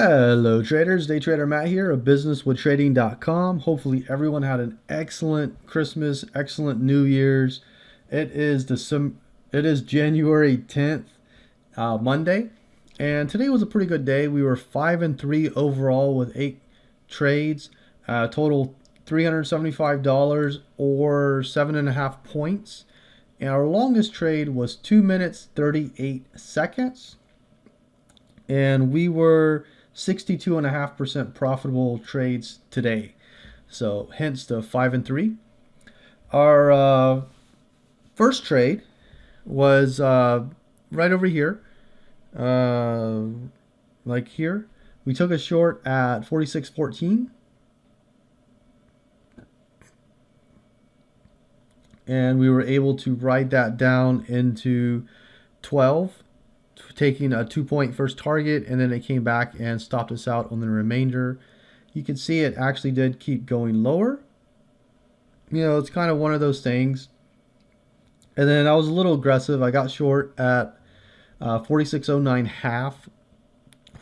Hello traders, Day Trader Matt here of businesswithtrading.com. Hopefully everyone had an excellent Christmas, excellent New Year's. It is January 10th, Monday, and today was a pretty good day. We were 5 and 3 overall with 8 trades, total $375 or 7.5 points. And our longest trade was 2 minutes 38 seconds. And we were 62.5% profitable trades today. So hence the 5 and 3. Our first trade was right over here, like here. We took a short at 46.14. And we were able to ride that down into 12, taking a 2-point first target, and then it came back and stopped us out on the remainder. You can see it actually did keep going lower. You know, it's kind of one of those things. And then I was a little aggressive. I got short at 46.09 half,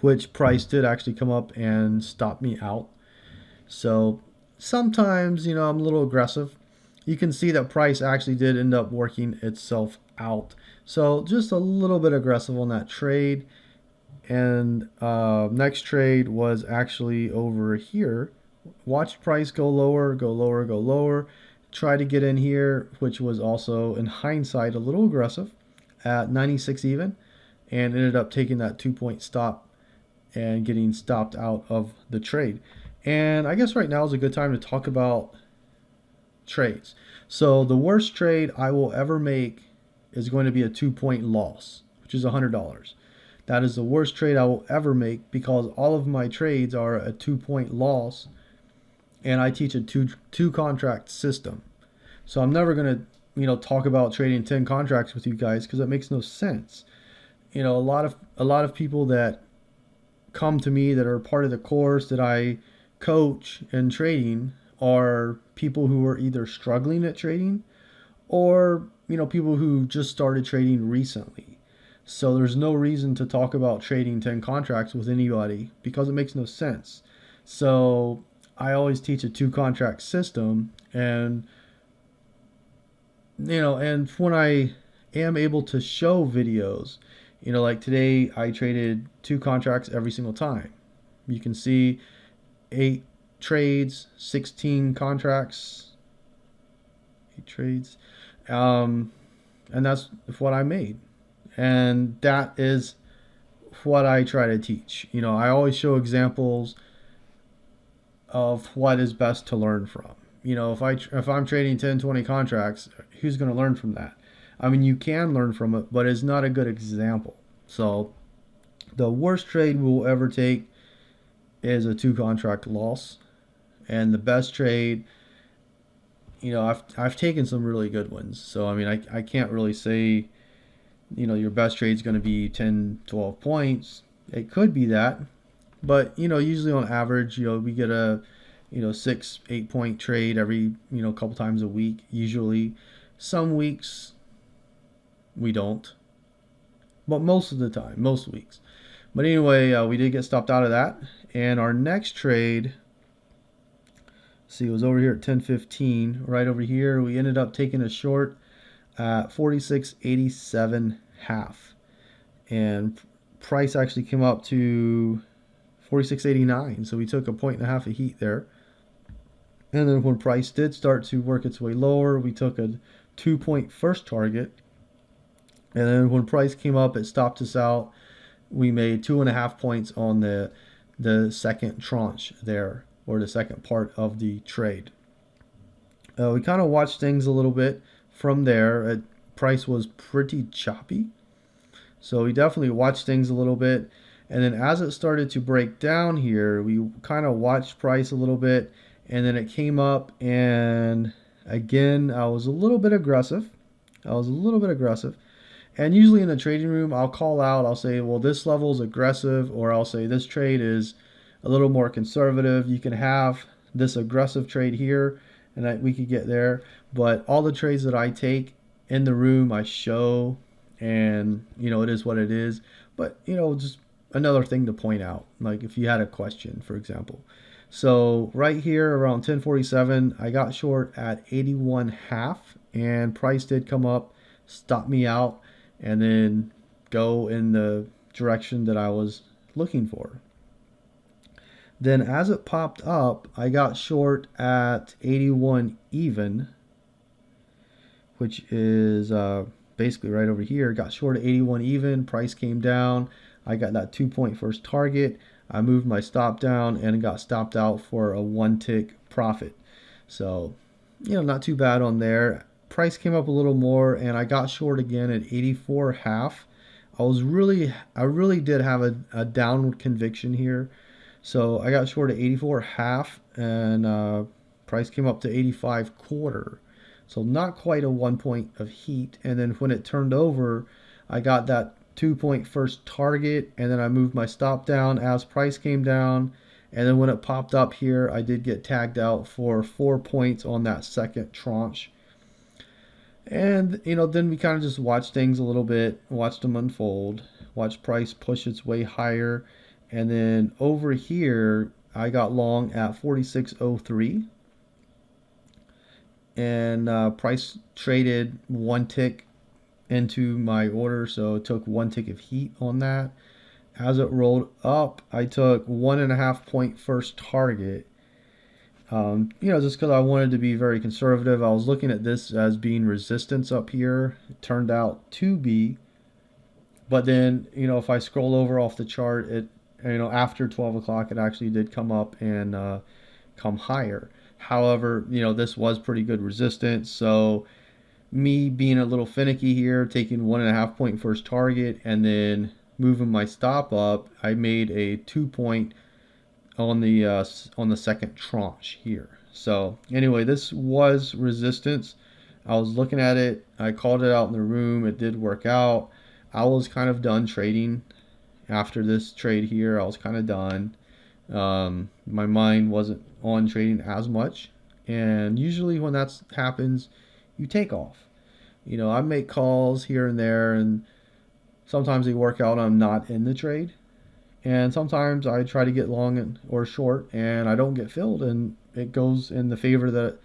which price did actually come up and stop me out. So sometimes, you know, I'm a little aggressive. You can see that price actually did end up working itself out. So just a little bit aggressive on that trade. And next trade was actually over here. Watch price go lower, go lower, go lower. Try to get in here, which was also in hindsight a little aggressive at 96 even, and ended up taking that 2-point stop and getting stopped out of the trade. And I guess right now is a good time to talk about trades. So the worst trade I will ever make is going to be a 2-point loss, which is $100. That is the worst trade I will ever make because all of my trades are a 2-point loss, and I teach a two contract system. So I'm never going to, talk about trading 10 contracts with you guys because it makes no sense. You know, a lot of people that come to me that are part of the course that I coach in trading are people who are either struggling at trading or, people who just started trading recently. So there's no reason to talk about trading 10 contracts with anybody because it makes no sense. So I always teach a 2-contract system, and and when I am able to show videos, like today I traded 2 contracts every single time. You can see 8 trades, 16 contracts, 8 trades, and that's what I made. And that is what I try to teach. I always show examples of what is best to learn from. If I'm trading 10, 20 contracts, who's going to learn from that? I mean, you can learn from it, but it's not a good example. So the worst trade we'll ever take is a 2-contract loss. And the best trade, I've taken some really good ones. So, I mean, I can't really say, your best trade is going to be 10, 12 points. It could be that. But, usually on average, we get a, 6, 8 point trade every, couple times a week. Usually some weeks we don't. But most of the time, most weeks. But anyway, we did get stopped out of that. And our next trade, see, it was over here at 10.15. Right over here, we ended up taking a short at 46.87 half. And price actually came up to 46.89. So we took a 1.5 of heat there. And then when price did start to work its way lower, we took a 2-point first target. And then when price came up, it stopped us out. We made 2.5 points on the second tranche there, or the second part of the trade. We kind of watched things a little bit from there. Price was pretty choppy. So we definitely watched things a little bit. And then as it started to break down here, we kind of watched price a little bit. And then it came up, and again, I was a little bit aggressive. And usually in the trading room, I'll call out, I'll say, well, this level is aggressive, or I'll say this trade is a little more conservative. You can have this aggressive trade here, and we could get there. But all the trades that I take in the room, I show, and, it is what it is. But, just another thing to point out, like if you had a question, for example. So right here around 1047, I got short at 81 half, and price did come up, stop me out, and then go in the direction that I was looking for. Then as it popped up, I got short at 81 even, which is basically right over here. Got short at 81 even, price came down. I got that 2 point first target. I moved my stop down and got stopped out for a 1 tick profit. So, not too bad on there. Price came up a little more and I got short again at 84 half. I really did have a downward conviction here. So I got short at 84 half, and price came up to 85 quarter. So not quite a 1 point of heat. And then when it turned over, I got that 2 point first target, and then I moved my stop down as price came down. And then when it popped up here, I did get tagged out for 4 points on that second tranche. And, then we kind of just watched things a little bit, watched them unfold, watched price push its way higher. And then over here, I got long at 46.03. And price traded 1 tick into my order, so it took 1 tick of heat on that. As it rolled up, I took 1.5 point first target. Just because I wanted to be very conservative. I was looking at this as being resistance up here. It turned out to be. But then, if I scroll over off the chart, after 12 o'clock, it actually did come up and come higher. However, this was pretty good resistance. So me being a little finicky here, taking 1.5 point first target and then moving my stop up, I made a 2 point on the second tranche here. So anyway, this was resistance. I was looking at it. I called it out in the room. It did work out. I was kind of done trading after this trade here. I was kind of done. My mind wasn't on trading as much. And usually when that happens, you take off. I make calls here and there, and sometimes they work out. I'm not in the trade. And sometimes I try to get long or short, and I don't get filled, and it goes in the favor that,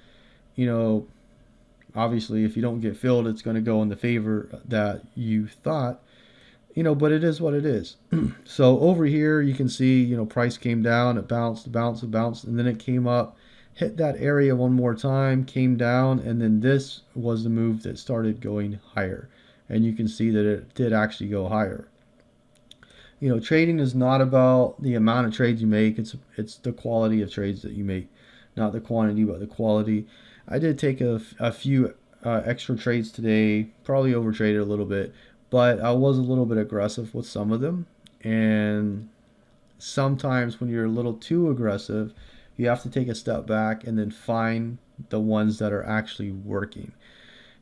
obviously if you don't get filled, it's going to go in the favor that you thought, but it is what it is. So over here, you can see, price came down, it bounced, and then it came up, hit that area one more time, came down, and then this was the move that started going higher. And you can see that it did actually go higher. Trading is not about the amount of trades you make. It's the quality of trades that you make, not the quantity, but the quality. I did take a few extra trades today, probably overtraded a little bit, but I was a little bit aggressive with some of them. And sometimes when you're a little too aggressive, you have to take a step back and then find the ones that are actually working.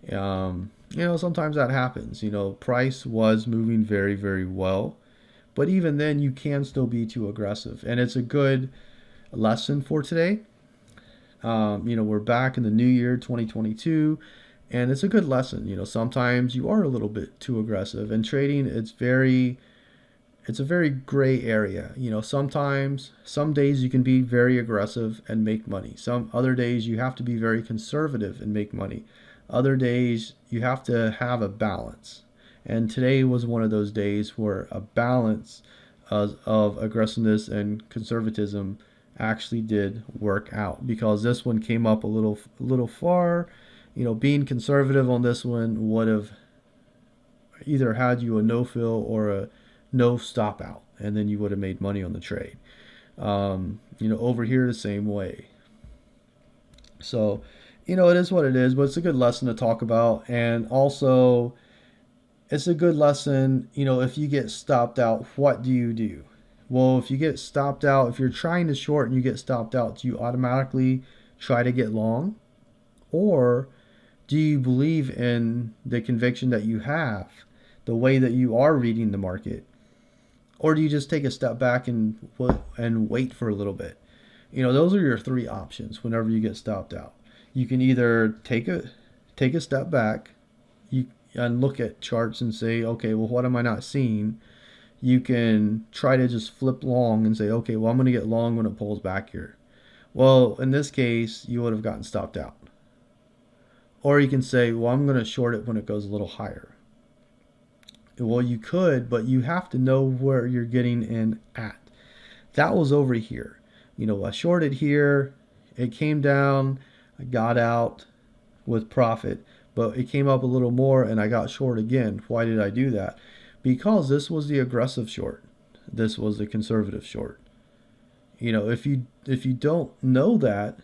Sometimes that happens. Price was moving very, very well. But even then, you can still be too aggressive. And it's a good lesson for today. We're back in the new year, 2022. And it's a good lesson. Sometimes you are a little bit too aggressive. And trading, it's a very gray area. Sometimes, some days you can be very aggressive and make money. Some other days you have to be very conservative and make money. Other days you have to have a balance. And today was one of those days where a balance of aggressiveness and conservatism actually did work out, because this one came up a little far. Being conservative on this one would have either had you a no fill or a no stop out, and then you would have made money on the trade. Over here the same way. So, it is what it is, but it's a good lesson to talk about. And also, it's a good lesson, if you get stopped out, what do you do? Well, if you get stopped out, if you're trying to short and you get stopped out, do you automatically try to get long? Or do you believe in the conviction that you have, the way that you are reading the market? Or do you just take a step back and wait for a little bit? Those are your three options whenever you get stopped out. You can either take a step back, and look at charts and say, okay, well, what am I not seeing? you can try to just flip long and say, okay, well, I'm going to get long when it pulls back here. Well, in this case, you would have gotten stopped out. Or you can say, well, I'm going to short it when it goes a little higher. Well, you could, but you have to know where you're getting in at. That was over here. I shorted here. It came down. I got out with profit, but it came up a little more and I got short again. Why did I do that? Because this was the aggressive short. This was the conservative short. If you don't know that,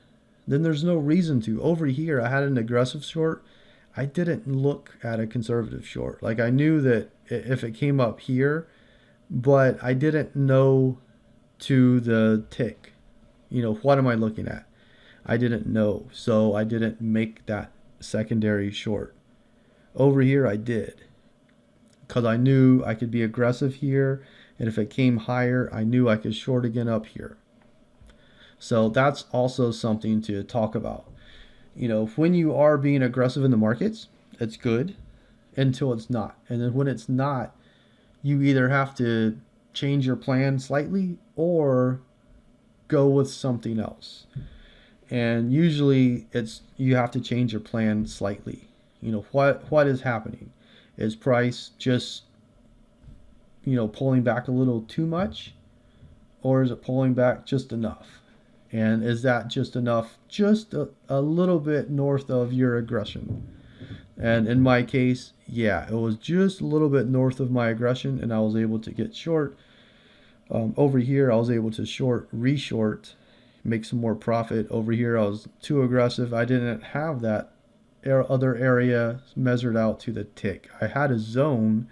then there's no reason to. Over here, I had an aggressive short. I didn't look at a conservative short. Like, I knew that if it came up here, but I didn't know to the tick. What am I looking at? I didn't know, so I didn't make that secondary short. Over here, I did, because I knew I could be aggressive here, and if it came higher, I knew I could short again up here. So that's also something to talk about. When you are being aggressive in the markets, it's good until it's not. And then when it's not, you either have to change your plan slightly or go with something else. And usually you have to change your plan slightly. What is happening? Is price just pulling back a little too much, or is it pulling back just enough? And is that just enough, just a little bit north of your aggression? And in my case, yeah, it was just a little bit north of my aggression, and I was able to get short. Over here, I was able to reshort, make some more profit. Over here, I was too aggressive. I didn't have that other area measured out to the tick. I had a zone,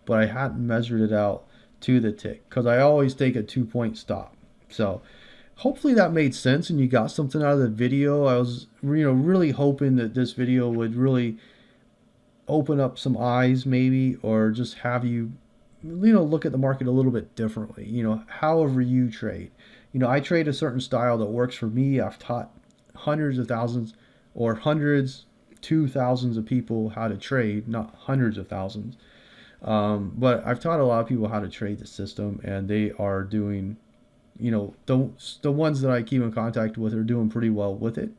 but I hadn't measured it out to the tick, because I always take a 2-point stop. So hopefully that made sense and you got something out of the video. I was really hoping that this video would really open up some eyes, maybe, or just have you look at the market a little bit differently. However you trade. I trade a certain style that works for me. I've taught hundreds of thousands, or hundreds to thousands of people how to trade, not hundreds of thousands. But I've taught a lot of people how to trade the system, and they are doing, the ones that I keep in contact with are doing pretty well with it.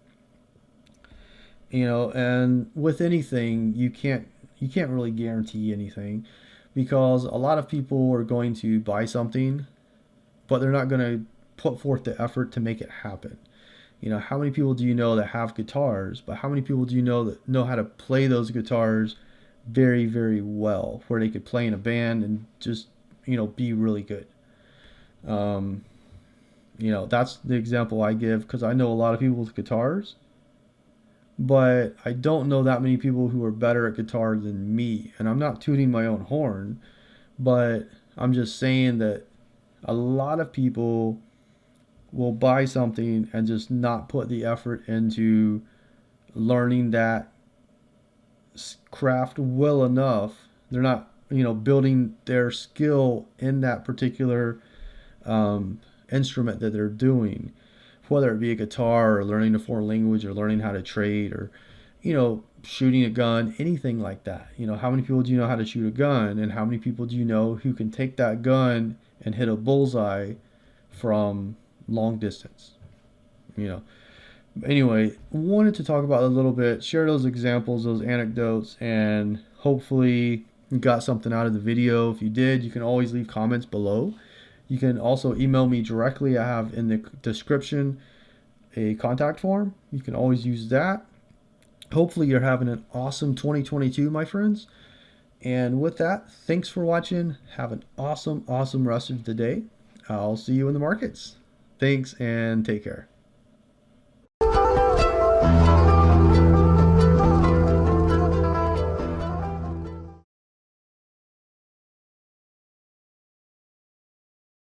And with anything, you can't really guarantee anything, because a lot of people are going to buy something, but they're not going to put forth the effort to make it happen. How many people do you know that have guitars, but how many people do you know that know how to play those guitars very, very well, where they could play in a band and just, be really good? That's the example I give, because I know a lot of people with guitars, but I don't know that many people who are better at guitar than me. And I'm not tooting my own horn, but I'm just saying that a lot of people will buy something and just not put the effort into learning that craft well enough. They're not, building their skill in that particular instrument that they're doing, whether it be a guitar or learning a foreign language or learning how to trade or, shooting a gun, anything like that. How many people do you know how to shoot a gun, and how many people do you know who can take that gun and hit a bullseye from long distance? Anyway, wanted to talk about a little bit, share those examples, those anecdotes, and hopefully you got something out of the video. If you did, you can always leave comments below. You can also email me directly. I have in the description a contact form. You can always use that. Hopefully you're having an awesome 2022, my friends. And with that, thanks for watching. Have an awesome rest of the day. I'll see you in the markets. Thanks and take care.